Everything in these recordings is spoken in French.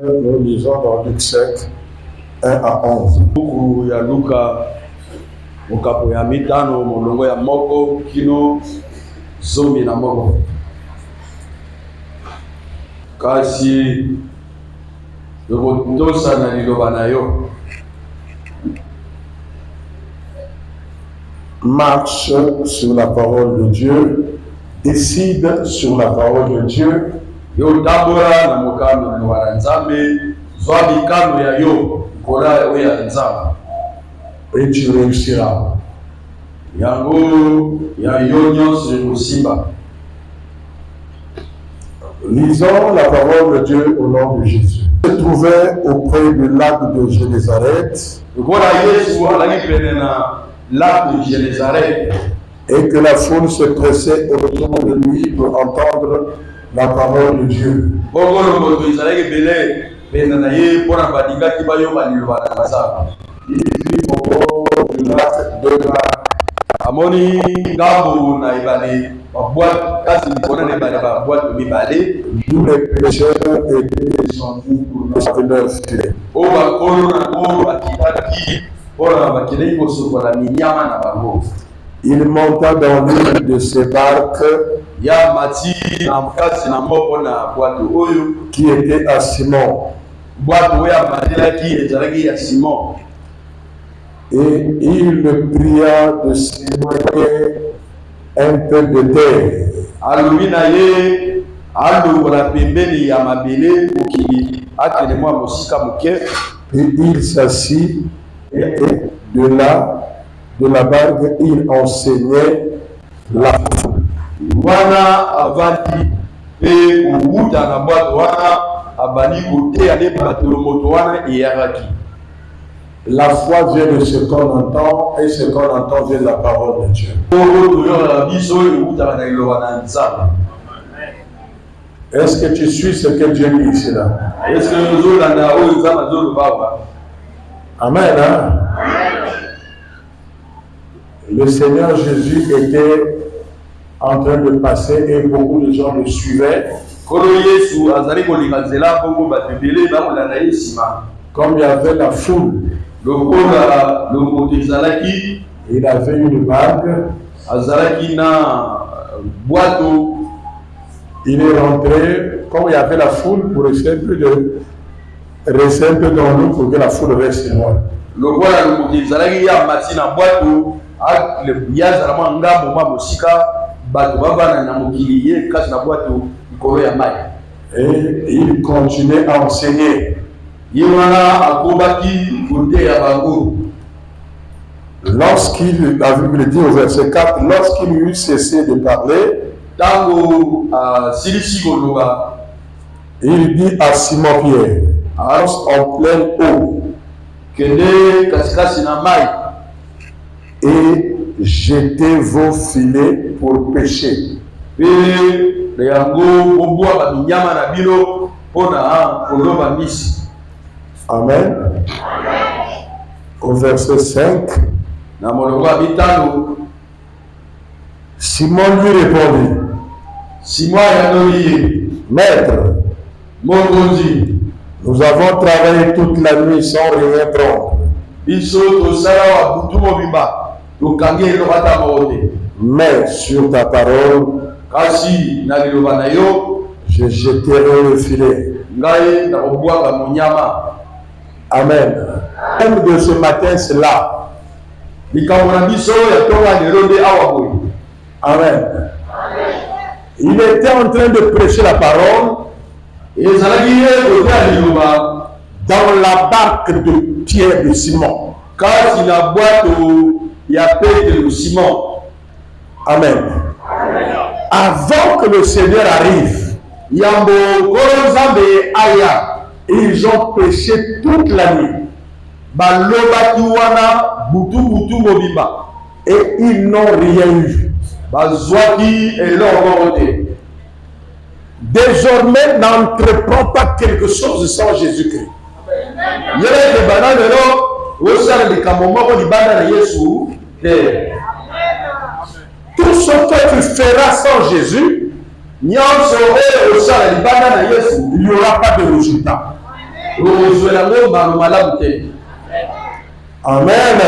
Nous lisons dans Luc 5, 1 à 11. Buku ya Luka mukapo ya mitano molongo ya moko kino zomi na moko. Kasi yokotosa na liloba na yo. Marche sur la parole de Dieu, décide sur la parole de Dieu. Yo tabora na mokano ni waranzambe zwa bikano ya yo kola ya nzamba Et tu réussiras. Yango ya yo nyonso musimba. Lisons la parole de Dieu au nom de Jésus. Il se trouvait auprès du lac de Génézareth. Kola Yesu alaki pene na lac de Génézareth. Et que la foule se pressait autour de lui pour entendre la parole de Dieu. Il vit au bord du lac de la Amoni ngambo na ibale babwat kasi nikona na ibale babwat mibale d'où les pécheurs étaient descendus pour mettre leur filet. oba kono na ko akitaki ora bakile koso kwa minyama na bango. Il monta dans l'une de ces barques Ya mati amkasi na moko na bwato oyo qui était à Simon. Bwato ya matela ki ezalaki ya Simon. Et il le pria de s'éloigner un peu de terre. Alobi na ye alongola pembeni ya mabele okili akende mwa mosika moke. Puis il s'assit et de la barque, il enseignait la foule. Wana avandi pe kubuta na bwato wana abani koteya nde bato moto wana eyaraki. La foi vient de ce qu'on entend et ce qu'on entend vient de la parole de Dieu. Est-ce que tu suis ce que Dieu dit ici là? Amen. Hein? Le Seigneur Jésus était en train de passer et beaucoup de gens le suivaient. Comme il y avait la foule, il avait une barque. Il est rentré, comme il y avait la foule, pour essayer de rester un peu dans l'eau pour que la foule reste loin. Et il continuait à enseigner. Lorsqu'il, la Bible dit au verset 4, lorsqu'il eut cessé de parler, il dit à Simon Pierre, en pleine eau, et jetez vos filets pour pêcher. Amen. Au verset 5, Simon lui répondit, Maître, nous avons travaillé toute la nuit sans rien prendre. Mais sur ta parole, je jeterai le filet. Amen. Le thème de ce matin, c'est là. Amen. Il était en train de prêcher la parole dans la barque de Pierre de Simon. Amen. Avant que le Seigneur arrive, ils ont prêché toute la nuit. Et ils n'ont rien eu. Désormais, n'entreprends pas quelque chose sans Jésus-Christ. Tout ce que tu feras sans Jésus, il n'y aura pas de résultat. Amen.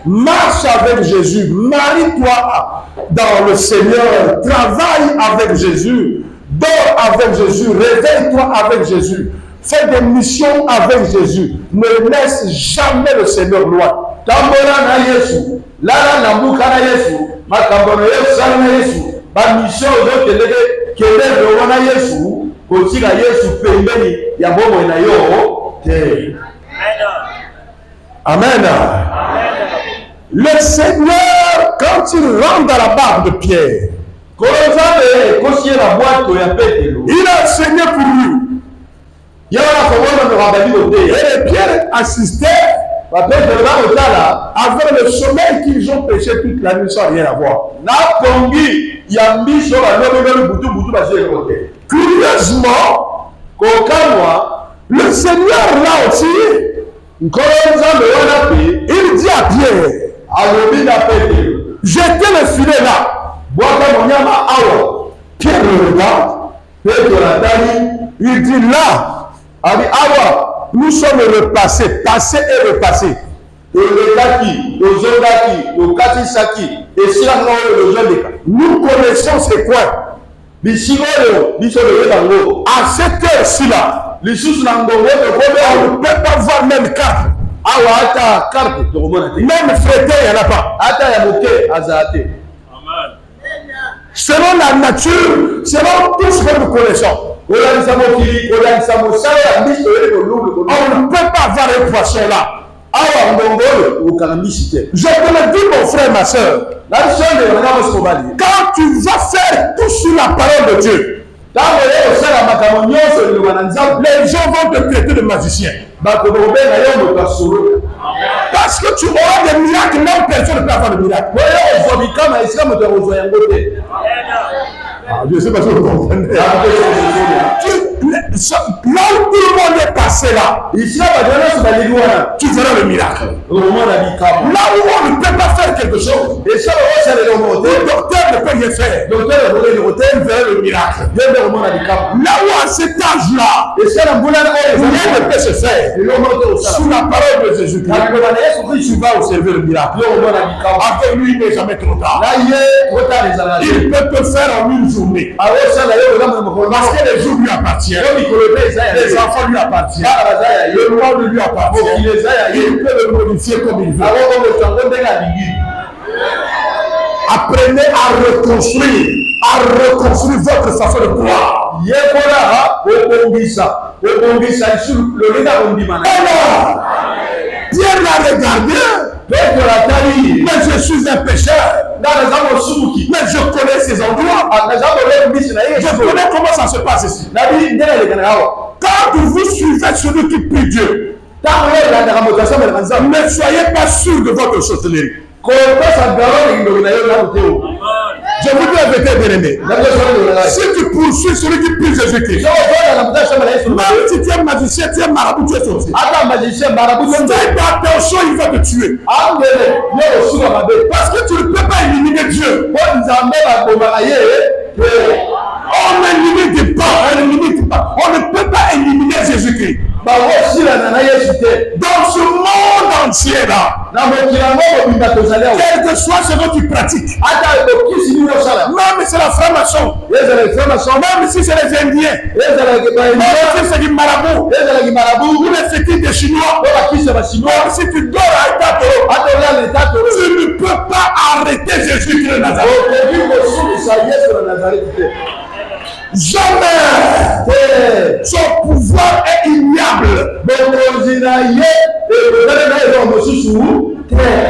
Marche avec Jésus, marie-toi dans le Seigneur, travaille avec Jésus, dors avec Jésus, réveille-toi avec Jésus, fais des missions avec Jésus, ne laisse jamais le Seigneur loin. Tambola na Yesu, lala na mbuka na Yesu, makambo na Yesu sala na Yesu, ba mission ozokeleke kelele wana Yesu, kotika Yesu pembeni ya bomo na yo te. Amen. Le Seigneur, quand il rentre dans la barque de Pierre, il a enseigné pour lui. Et Pierre assistait avec le sommeil qu'ils ont péché toute la nuit sans rien avoir. Curieusement, le Seigneur là aussi, il dit à Pierre, jetez le filet là. Pierre le regarde. Il dit là, nous sommes repassés, passé et repassé. Nous connaissons ces coins. À cette heure-ci là, on ne peut pas voir même carte. Même frété, il n'y en a pas. Selon la nature, selon tout ce que nous connaissons, on ne peut pas avoir un poisson là. Je te le dis, mon frère, ma soeur, quand tu vas faire tout sur la parole de Dieu, les gens vont te traiter de magicien. Parce que tu auras des miracles, même personne ne peut avoir de miracles. Je ne sais pas si vous comprenez. Là où tout le monde est passé là, tu verras le miracle. Là où on ne peut pas faire quelque chose, le docteur ne peut rien faire. Tu verras le miracle. Là où à cet âge-là, rien ne peut se faire. Sous la parole de Jésus-Christ, tu vas observer le miracle. Avec lui, il n'est jamais trop tard. Il peut te faire en une journée. Parce que les jours lui appartiennent. Les enfants lui appartiennent. Le monde lui appartient. Il peut le modifier comme il veut. Apprenez à reconstruire votre façon de croire. Pierre l'a regardé. Mais je suis un pécheur. Mais je connais ces endroits. Je connais comment ça se passe ici. Quand vous suivez celui qui prie Dieu, ne soyez pas sûr de votre sorcellerie. Je vous dis la vérité, bien-aimé. Si tu poursuis celui qui prie Jésus-Christ, même si tu es magicien, tu es marabout, tu es sorcier. Fais attention, il va te tuer. Parce que tu ne peux pas éliminer Dieu. On n'élimine pas. On ne peut pas éliminer Jésus-Christ. Dans ce monde entier là, quel que soit ce que tu pratiques, même si c'est la franc-maçon, même si c'est les Indiens, même si c'est du marabout, ou les séquilles des Chinois, même si tu dors à État, tu ne peux pas arrêter Jésus-Christ de Nazareth. Jamais. Son pouvoir est ignoble.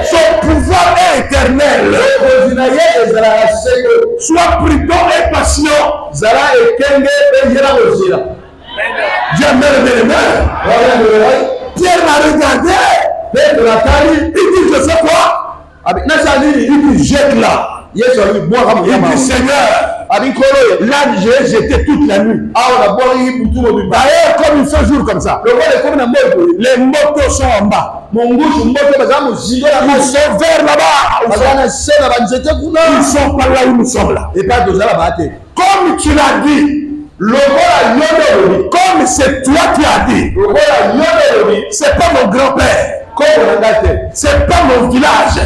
Son pouvoir est éternel. Sois prudent et patient. Dieu m'aime. Pierre m'a regardé. Il dit, je sais quoi? Il dit, jette là. Il dit, Seigneur, là j'ai jeté toute la nuit. D'ailleurs, comme il fait jour comme ça, les motos sont en bas. Ils sont vers là-bas. Ils sont pas là où nous sommes là. Comme tu l'as dit, Comme c'est toi qui as dit. C'est pas mon grand-père. C'est pas mon village.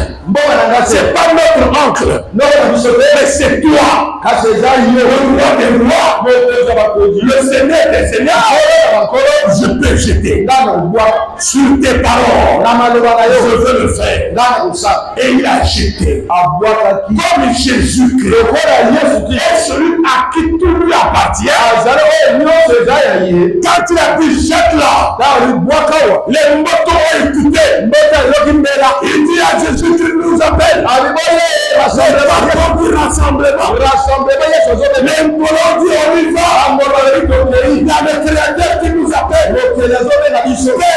C'est pas notre oncle. Mais c'est toi. Le roi des rois. Le Seigneur des seigneurs. Je peux jeter sur tes paroles. Je veux le faire. Et il a jeté. Comme Jésus-Christ est celui à qui tout lui appartient. Quand il a dit jette-la, les motos ont écouté. Il dit à Jésus qui nous appelle. Rassemblement. Les motos dit on y va. Il y a le Créateur qui nous appelle. Peu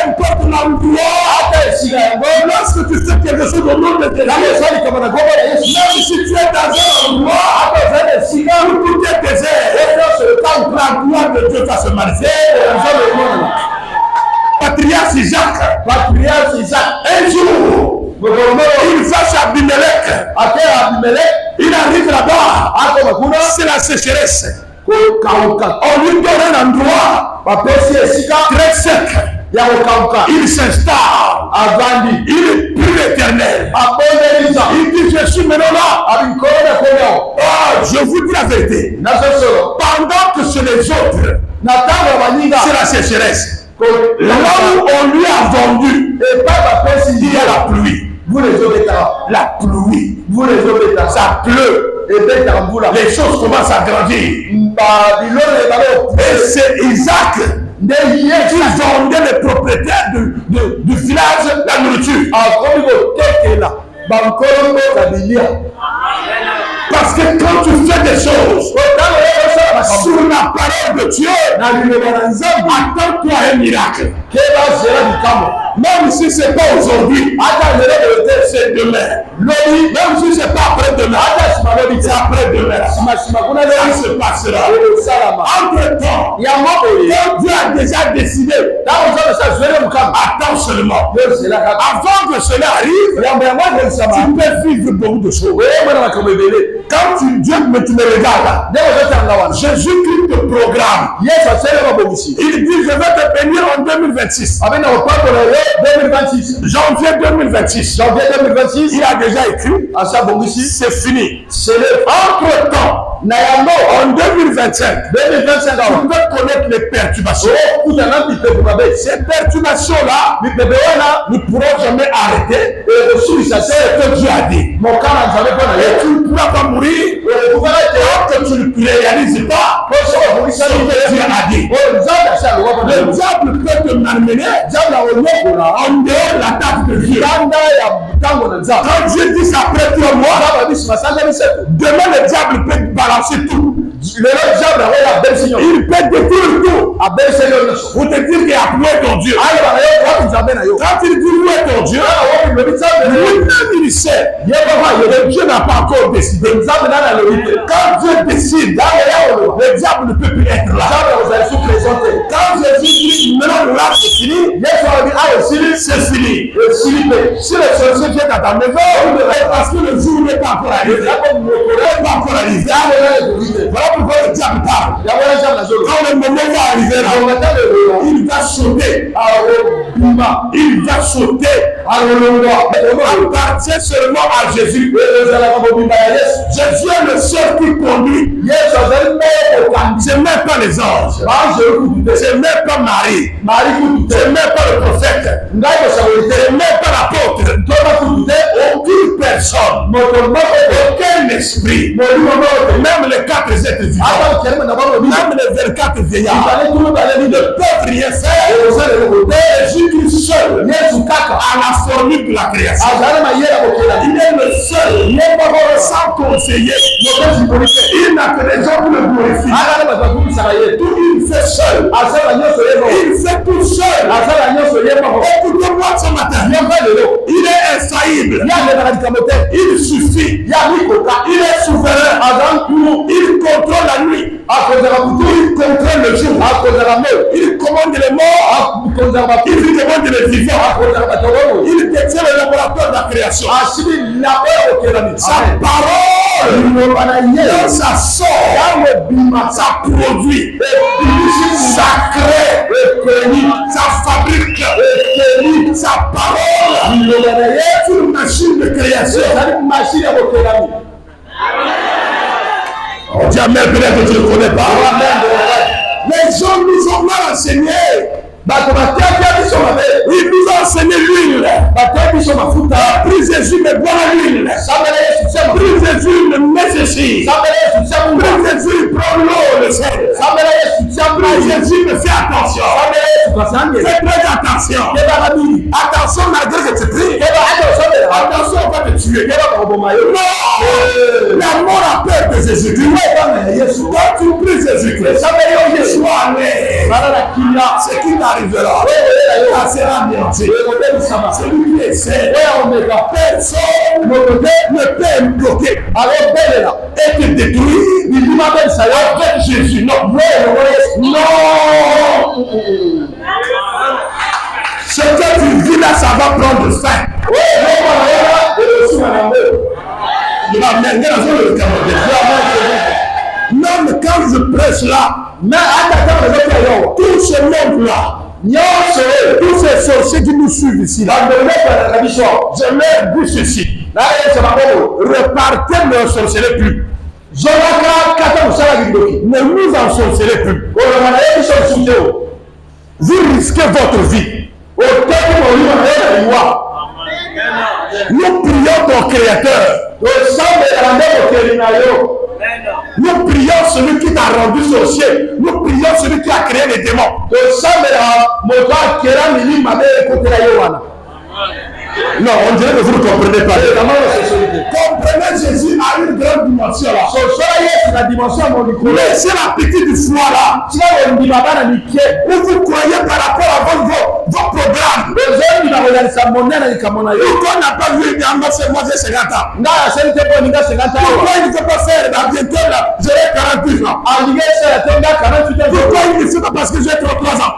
importe l'endroit. Lorsque tu fais quelque chose au nom de Dieu, même si tu es dans un endroit où tout est désert, la gloire de Dieu va se manifester. Patriarche Isaac, un jour, il face à Abimelech. Il arrive là-bas, c'est la sécheresse. On lui donne un endroit très sec. Il s'installe. Il prie l'Éternel. Il dit je suis maintenant là. Oh, je vous dis la vérité. Pendant que chez les autres, c'est la sécheresse. Là où on lui a vendu, il y a la pluie. La pluie. Ça pleut. Les choses commencent à grandir. Et c'est Isaac qui vendait les propriétaires du village la nourriture. Parce que quand tu fais des choses sur la parole de Dieu, attends-toi un miracle. Même si ce n'est pas aujourd'hui, c'est demain. Même si ce n'est pas après-demain, c'est après-demain. Ça se passera. Entre-temps, quand Dieu a déjà décidé, attends seulement. Avant que cela arrive, tu peux vivre beaucoup de choses. Quand Dieu me regarde, Jésus-Christ te programme. Il dit je vais te bénir en 2026. Janvier 2026. Il a déjà écrit. C'est fini. Entre-temps, en 2025, tu peux connaître les perturbations. Ces perturbations-là ne pourront jamais arrêter ce que Dieu a dit. Et tu ne pourras pas mourir tant que tu ne réalises pas ce que Dieu a dit. Le diable peut te malmener en dehors de la table de Dieu. Quand Dieu dit ça après 3 mois, demain le diable peut balancer tout. Il peut détruire tout pour te dire qu'il a appelé ton Dieu. Quand il dit où est ton Dieu, lui-même il sait. Dieu n'a pas encore décidé. Quand Dieu décide, le diable ne peut plus être là. Quand Jésus dit maintenant là c'est fini, c'est fini. Si le sorcier vient dans ta maison, parce que le jour n'est pas encore arrivé. Voilà pourquoi le diable parle. Quand le moment va arriver là, il va sauter. Il va sauter. Appartient seulement à Jésus. Jésus est le seul qui conduit. Ce n'est même pas les anges. Ce n'est même pas Marie. Ce n'est même pas le prophète. Ce n'est même pas l'apôtre. Aucune personne. Aucun esprit. Même les 4 êtres vivants. Même les 24 vieillards ne peuvent rien faire. Jésus seul à la formule de la création. Il est le seul sans conseiller. Il n'a que des gens pour le glorifier. Tout il fait seul. Il fait tout seul. Écoutez-moi ce matin. Il est infaillible. Il suffit. Il est souverain. Il contrôle la nuit. Il contrôle le jour. Il commande les morts. Il commande les vivants. Il détient le laboratoire de la création. Sa parole, quand ça sort, ça produit, ça crée, ça fabrique, sa parole. C'est une machine de création. On dit Amen, peut-être que tu ne connais pas. Les gens nous ont mal enseigné. Il nous a enseigné l'huile. Prise Jésus, mais bois l'huile. Prise Jésus, mais ceci. Prise Jésus, prends l'eau, le sel. Prise Jésus, mais fais attention. Fais très attention. Attention, malgré que tu pries. Attention, on va te tuer. Non! La mort a peur de Jésus-Christ. Quand tu pries Jésus-Christ, sois allé. C'est qui n'arrivera. Ça sera anéanti. C'est lui qui essaie. Personne ne peut me bloquer. Et te détruire avec Jésus. Non. Non. Ce que tu vis là, ça va prendre fin. Même quand je prêche là, tout ce monde-là, tous ces sorciers qui nous suivent ici, là, je leur dis ceci. Repartez, ne sorcelez plus. Ne nous ensorcelez plus. Vous risquez votre vie. Nous prions ton Créateur. Nous prions celui qui t'a rendu sorcier. Nous prions celui qui a créé les démons. Non, on dirait que vous ne comprenez pas. Comprenez, Jésus a une grande dimension là. Mais c'est la petite du foie là. Où vous croyez par rapport à vos programmes. Pourquoi on n'a pas vu une ambassade, moi j'ai 50 ans. Pourquoi il ne faut pas faire la bientôt là, j'ai 48 ans. Pourquoi il ne fait pas parce que j'ai 33 ans.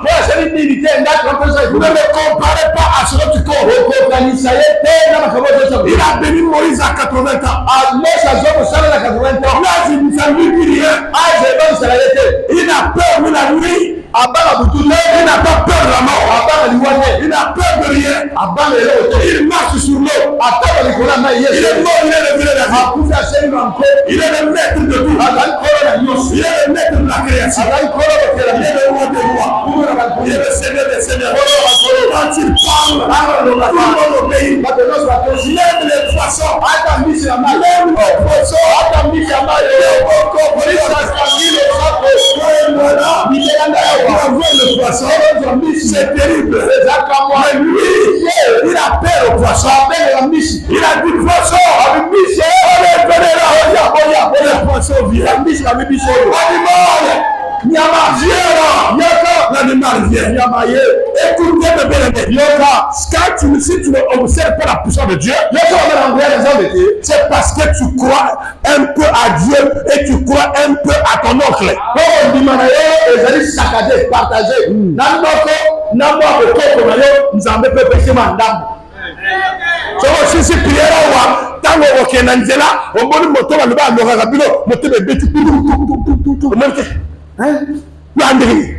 Vous ne me comparez pas à ce que tu comptes. Il a béni Moïse à 80 ans. Là, je ne savais plus rien. Il n'a peur de la nuit. Il n'a pas peur de la mort. Il n'a peur de rien. Il marche sur l'eau. Il est mort, il est levé de la vie. Il est le maître de tout. Il est le maître de la création. Il est le roi des rois. Il est le seigneur des seigneurs. Quand il parle, tout le monde obéit. Même les poissons. Même les poissons. Le poisson, c'est terrible. Mais lui, il a peur au poisson. Il a dit poisson. Le poisson vient. L'animal vient. Écoutez mes bien-aimés. Si tu ne observes pas la puissance de Dieu, c'est parce que tu crois un peu à Dieu et tu crois un peu à ton oncle. Si prière tango okenda nzela omoni moto baloba alokaka bino moto bebeti yandiri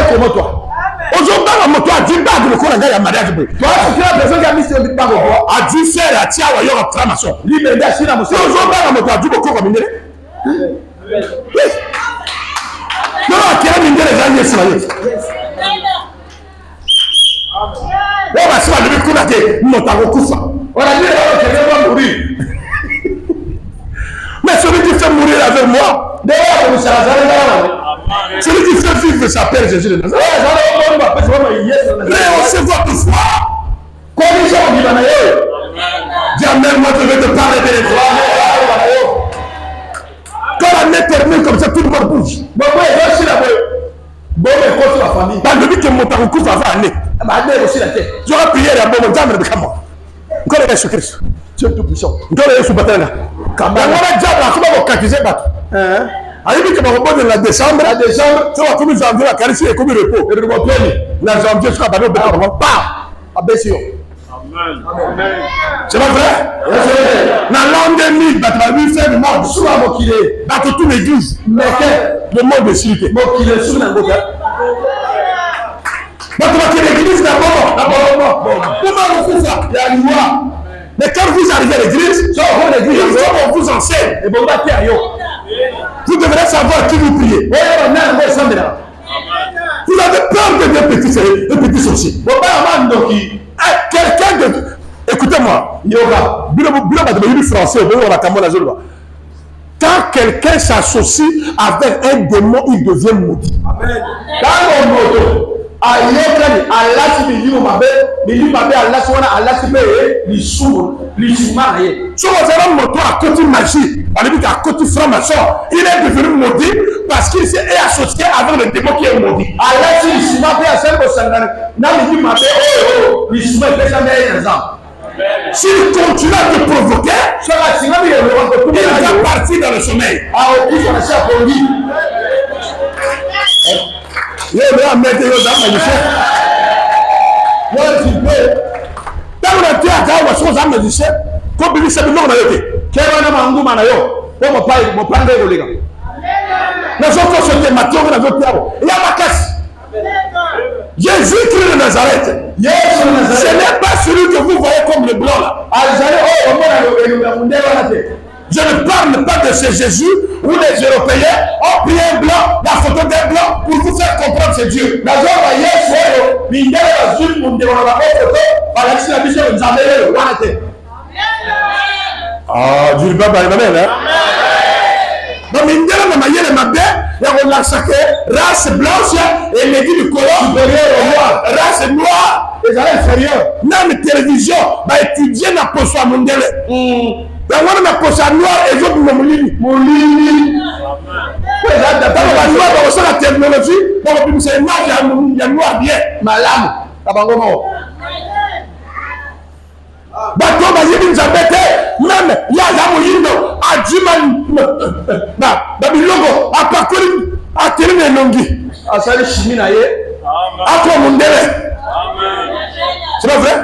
comment toi ozobanga moto adi bag lokola ngai ya mariage boye adi sere atia wayoka tramason ozobanga moto adi bokoko mindele akela mindele eza yesu na yesu basi balobi kuna te moto akokufa mais celui qui fait mourir avec moi, celui qui fait vivre s'appelle Jésus de Nazareth. Rehaussez votre foi. Dis Amen, moi je vais te parler de toi. Quand l'année termine comme ça, tout le monde bouge. Dans le but que mon temps couvre avant l'année. J'aurais prié à mon temps de Kama. Encore le Jésus-Christ. Dieu tout-puissant. Encore le Jésus-Baptême. Quand on a déjà baptisé, ayebi ke bakobonela na décembre so bakomi janvier bakanisi ekomi repos la janvier soka bano beta bango pa abesi yo C'est pas vrai? Dans l'an 2000, tu as vu faire le monde. Dans toute l'église. Mais le monde est silité. Donc, l'église d'abord. Comment on fait ça? Il y a une loi. Mais quand vous arrivez à l'église, on vous enseigne. Vous devrez savoir qui vous priez. Vous avez peur de devenir petit sorcier. Quelqu'un de... Écoutez-moi. Quand quelqu'un s'associe avec un démon, il devient maudit. Il est devenu maudit parce qu'il s'est associé avec le démon qui est maudit. S'il continue à te provoquer, il va partir dans le sommeil. Jésus-Christ de Nazareth, ce n'est pas celui que vous voyez comme le blanc là. Je ne parle pas de ce Jésus où les Européens ont pris un blanc, la photo d'un blanc pour vous faire comprendre ce Dieu. Ah, Dieu ne va pas hein? Donc, il y a une race blanche et il dit du colon supérieur au noir, race noire et inférieure. Dans la télévision, étudier la potion mondiale. On a potion noire et les autres molini. La technologie, il y a noir bien. Malam. Bato bazili nzambete même ya za moyindo adjuma na bilongo apakoli ateli na nongi asali chimie na ye akwa mundele. C'est pas vrai?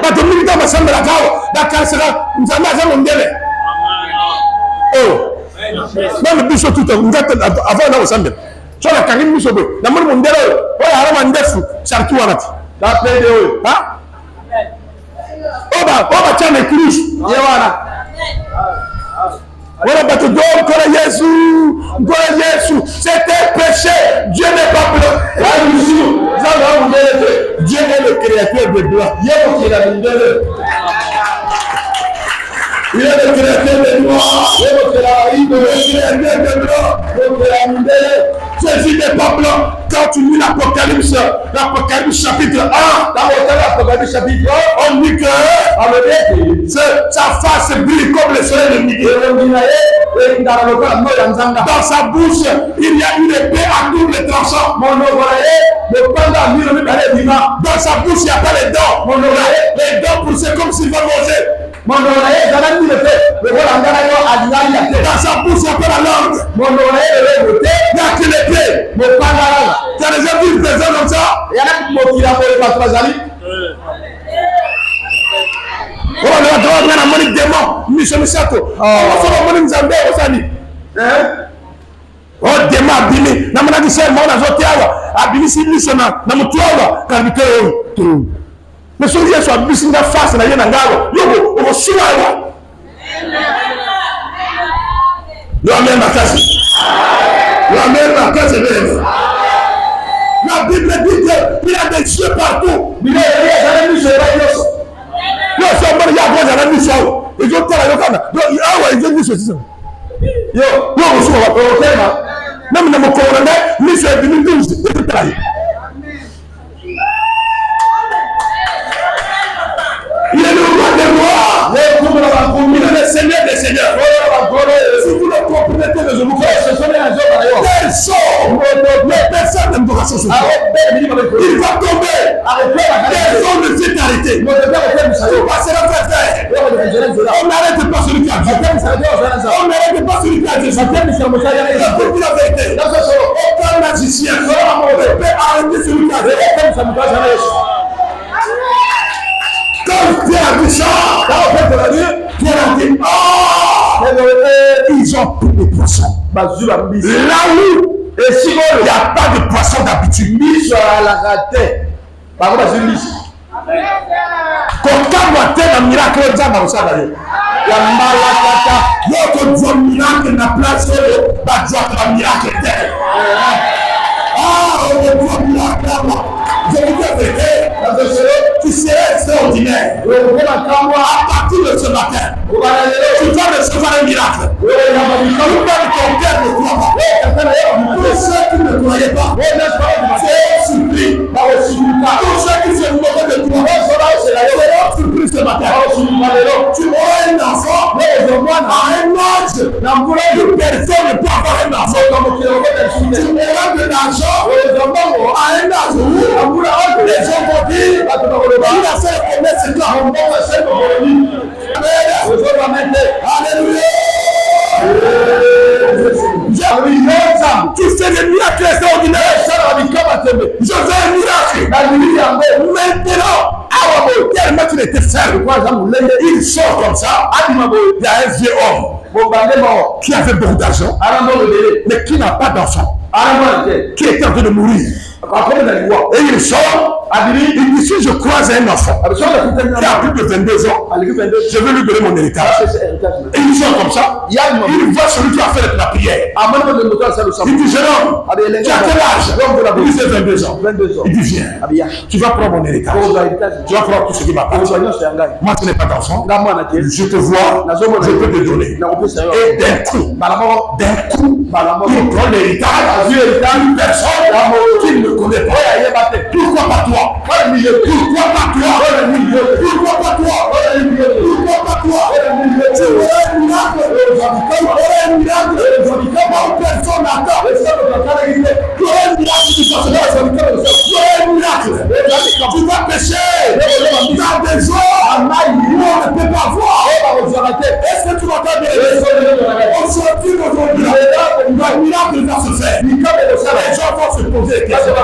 Bato milita masamba la kao da kansera nzamba za mundele. Oh même biso tout avant na osamba so la kangin biso bo na mundele o harama ndefu sartu wanati da pede o ha Oba tiens les cruches. Voilà, c'était péché. Dieu n'est pas blanc. Dieu est le créateur de blanc. Il est le créateur de noirs. Il est le créateur de blanc. Jésus n'est pas blanc. Quand tu lis l'Apocalypse chapitre 1, l'Apocalypse chapitre 1, on dit que sa face brille comme le soleil de midi. Dans sa bouche, il y a une épée à double tranchant. Dans sa bouche, il n'y a pas les dents. Les dents poussent comme s'il va manger. Dans sa bouche, il n'y a pas la langue. Il n'y a que l'épée. Tu as déjà vu une personne comme ça? Mais si Dieu soit bis na face na yena ngalo yobo osuwa amen makasi la Bible dit qu'il a des yeux partout. Il a des yeux partout. Yo so mo ya bo za na mi so e jo tara yo kana yo awa e jo mi so sisa yo osuwa o tema na mi na mo ko na mi so e bi mi ndus e tara il est le roi des rois. Il est le Seigneur des seigneurs. Si vous le comprenez, je vous personne n'aime pas ça. Il va tomber. Personne ne s'est arrêté. On n'arrête pas celui qui a Dieu. On n'arrête pas celui qui a Dieu. C'est pour la vérité. Aucun magicien ne peut arrêter celui qui a Dieu. Quand Pierre a dit ça, Pierre a dit, oh, ils ont pris des poissons. Là où il n'y a pas de poisson d'habitude. Quand tu as un miracle, tu as un miracle na place un miracle. Je vous dis tu serais extraordinaire. À partir de ce matin, tu vas recevoir un miracle. Ton cœur ne croit pas. Tous ceux qui ne croyaient pas, c'est surpris. Tous ceux qui se moquaient de toi, seront surpris ce matin. Tu auras un enfant à un âge. Personne ne peut avoir un enfant. Tu auras de l'argent à un âge où les gens vont dire il a fait la promesse, c'est toi. Alléluia. Tu fais des miracles extraordinaires. Je fais un miracle. Maintenant, tellement tu étais seul. Il sort comme ça. Il y a un vieux homme qui avait beaucoup d'argent, mais qui n'a pas d'enfant, qui est en train de mourir. Et il sort, il dit si je croise un enfant qui a plus de 22 ans, je vais lui donner mon héritage. Et il sort comme ça, il voit celui qui a fait la prière. Il dit jeune homme, tu as quel âge? Il dit 22 ans. Il dit viens, tu vas prendre mon héritage. Tu vas prendre tout ce qui m'appartient. Moi tu n'es pas d'enfant, je te vois, je peux te donner. Et d'un coup, il prend l'héritage, une personne qui ne connaît pas. Pourquoi pas toi? Pourquoi pas toi? Pourquoi pas toi? Pourquoi pas toi? Tu aurais un miracle. Tu aurais un miracle. Personne n'attend. Tu aurais un miracle qui passe là. Tu aurais un miracle. Tu vas pécher. Tu as des jours où on ne peut pas voir. Est-ce que tu m'entends bien? Aujourd'hui, le miracle va se faire. Les gens vont se poser des questions.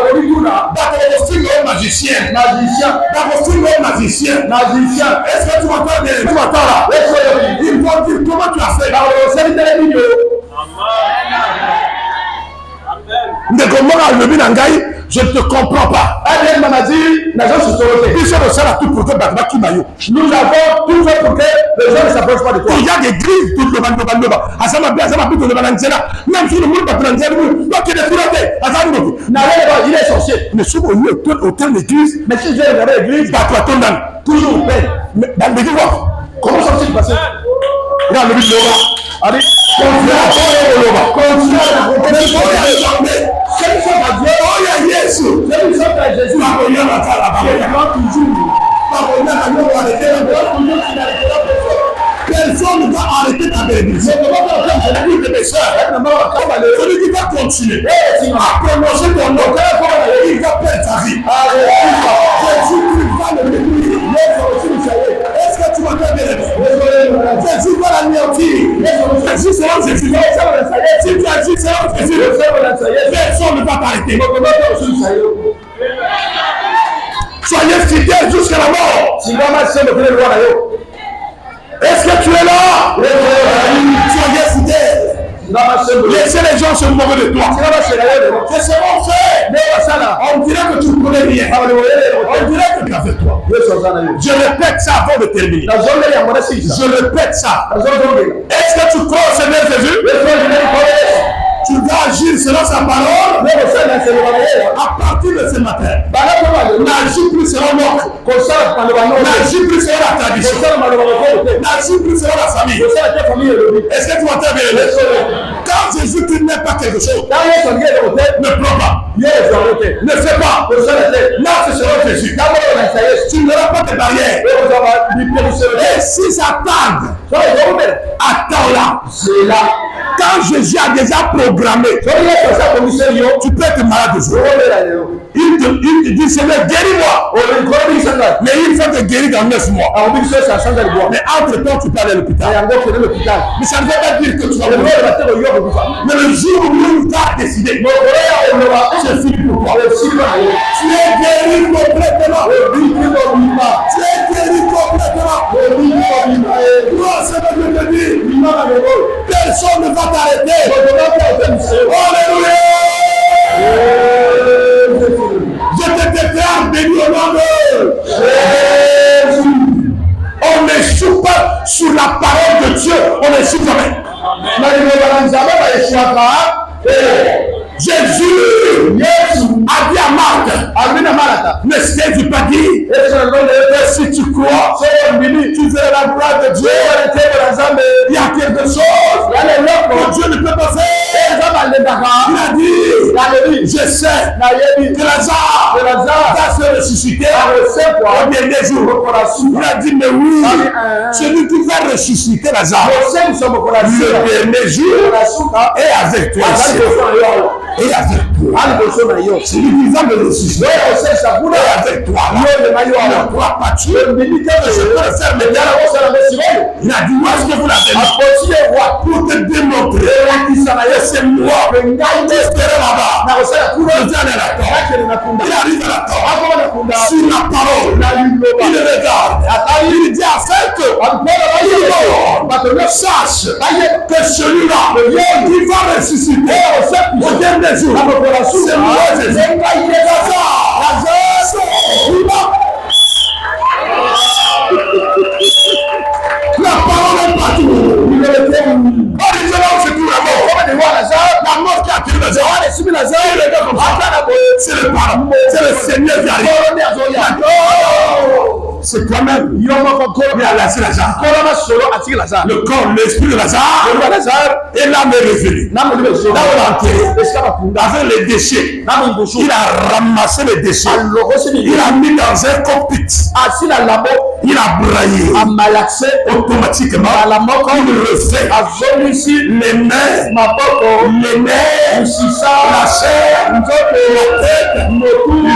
Magicien. Est-ce que tu m'entends bien? Tu m'entends là? Ils vont dire comment tu as fait. Je ne te comprends pas. Nous avons tout fait pour que les gens ne s'approchent pas de toi. Il y a des grilles tout le monde. Même si le monde il est sorcier. Mais si vous voulez autant d'église, mais si j'ai regardé l'église, toujours peine. Dans l'église, comment ça s'est passé? Regarde le but de l'Oba. Allez, continue personne ne va arrêter ta bénédiction. Celui qui va continuer à prononcer ton nom, il va perdre sa vie. Jésus-Christ va le bénir. Est-ce que tu m'entends bien? Jésus va l'anéantir. Jésus sera Jésus. Si tu agis selon Jésus, personne ne va t'arrêter. Soyez fidèles jusqu'à la mort. Est-ce que tu es là? Soyez fidèle. Laissez les gens se moquer de toi. C'est ce qu'on fait. On dirait que tu ne connais rien. On dirait que tu as fait toi. Je répète ça avant de terminer. Je répète ça. Est-ce que tu crois au Seigneur Jésus? Tu vas agir selon sa parole. À partir de ce matin, n'agis plus selon l'ordre. N'agis plus selon la tradition. N'agis plus selon la famille. Est-ce que tu m'entends bien? Quand Jésus n'est pas quelque chose, ne pleure pas. Ne fais pas. Là, c'est selon Jésus. Tu n'auras pas de barrière. Et si ça tarde, attends là. Quand Jésus a déjà programmé, tu peux être malade aujourd'hui. Il te dit, Seigneur, guéris-moi. Mais il faut te guérir dans 9 mois. Mais entre-temps, tu peux aller à l'hôpital. Mais ça ne veut pas dire que tu vas mourir. Mais le jour où tu as décidé, c'est fini pour toi. Tu es guéri complètement. Tu es guéri complètement. Toi, c'est Dieu te dit, personne ne va t'arrêter. Alléluia. Je te déclare béni au nom de Jésus. On n'échoue pas sur la parole de Dieu. On n'échoue jamais. Jésus a dit à Marthe, ne sais-tu pas dire, si tu crois, tu verras la gloire de Dieu. Il y a quelque chose que Dieu ne peut pas faire. Il a dit, je sais que Lazare va se ressusciter au dernier jour. Il a dit, mais oui, celui qui va ressusciter Lazare le dernier jour est avec toi. Et avec toi. Celui qui va me ressusciter est avec toi. Ne crois pas Dieu. Je peux le faire maintenant. Il a dit, où est-ce que vous l'avez mis? Pour te démontrer que c'est moi qui serai là-bas. Il arrive à la porte. Sur la parole, il regarde. Il dit afin que sache que celui-là qui va ressusciter au dernier jour, c'est moi Jésus. La parole est partout. La mort qui a tué Lazare, c'est le parole. C'est le Seigneur qui arrive. C'est toi-même. Il a laissé Lazare. Le corps, l'esprit de Lazare et l'âme est revenue. Là où il a enterré, avec les déchets, il a ramassé les déchets. Il a mis dans un cockpit. Il a braillé. Automatiquement, il refait les mains, la chair, la tête,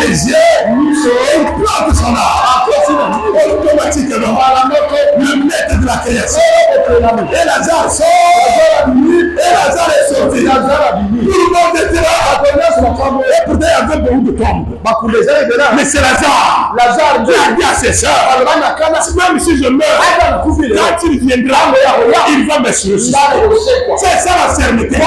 les yeux, et il plante son âme. Automatiquement, le maître de la création. Et Lazare sort. Et Lazare est sorti. Tout le monde était là. Et pourtant, il y avait beaucoup de tombes. Mais c'est Lazare. Qui a dit à ses sœurs, même si je meurs, quand il viendra, il va me ressusciter. C'est ça la sérénité.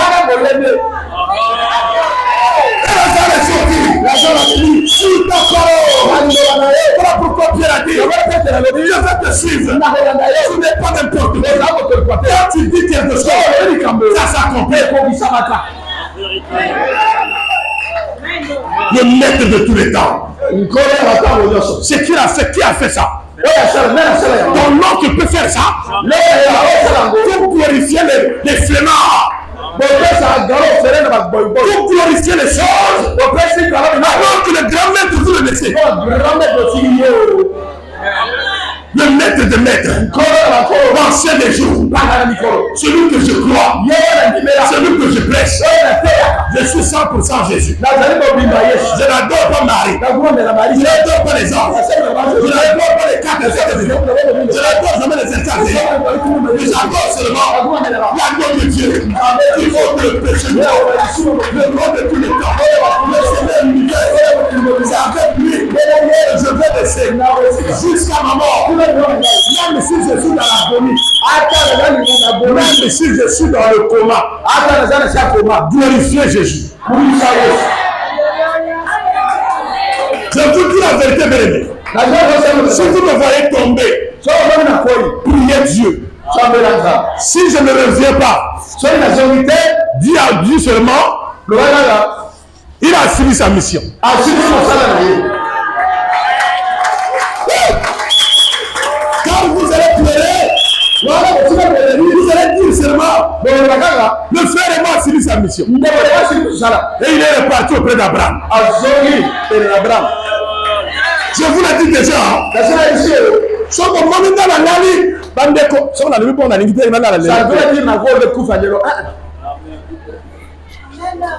Lazare a dit, suis ta parole. Voilà pourquoi Pierre a dit, je vais te suivre. Tu n'es pas n'importe qui. Quand tu dis quelque chose, ça s'accomplit. Le maître de tous les temps. C'est qui a fait ça? Ton oncle peut faire ça pour glorifier les flemmards. Pour glorifier les choses. Alors que le grand maître vous le laissez. Le maître de maître, l'ancien des jours, celui que je crois, celui que je prêche, je suis 100% Jésus. Je n'adore pas Marie, je n'adore pas les anges, je n'adore pas les quatre étoiles, je n'adore jamais les incarnés, mais j'adore seulement la gloire de Dieu qui vaut le péché, le roi de tous les temps, le Seigneur l'univers. C'est avec lui je vais laisser jusqu'à ma mort. Même si je suis dans l'agonie, même si je suis dans le coma, glorifiez Jésus. Je vous dis la vérité, bien aimé. Si vous me voyez tomber, priez Dieu. Si je ne reviens pas, dis à Dieu seulement, il a fini sa mission. Quand vous allez pleurer, vous allez dire seulement, le frère et moi a fini sa mission. Et il est reparti auprès d'Abraham. Je vous l'ai dit déjà. Ça veut dire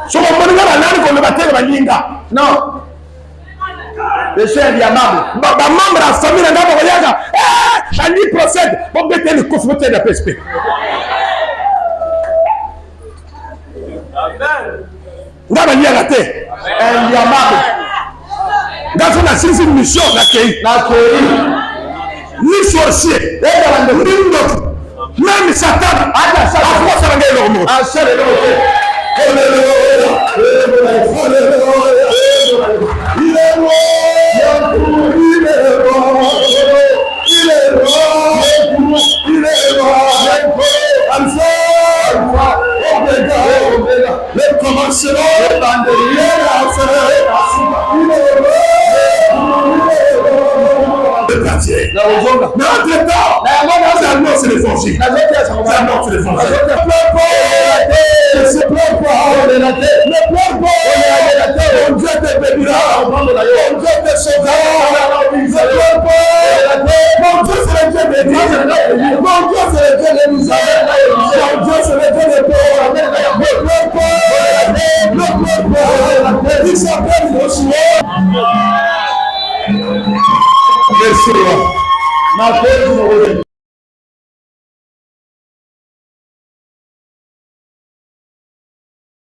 Somo moninga banani ko bateka baninga. Non. Je suis inviamable. Ba membre la famille na ngaba bayaga. Ani procède. Bon bete le confronter la PSP. Amen. Ngaba niaga te. Inviamable. Dans la sixième mission d'accueil. Ni sorcier. Même Satan. Ça le commencement c'est l'évangile. Il s'appelle Joshua. Merci.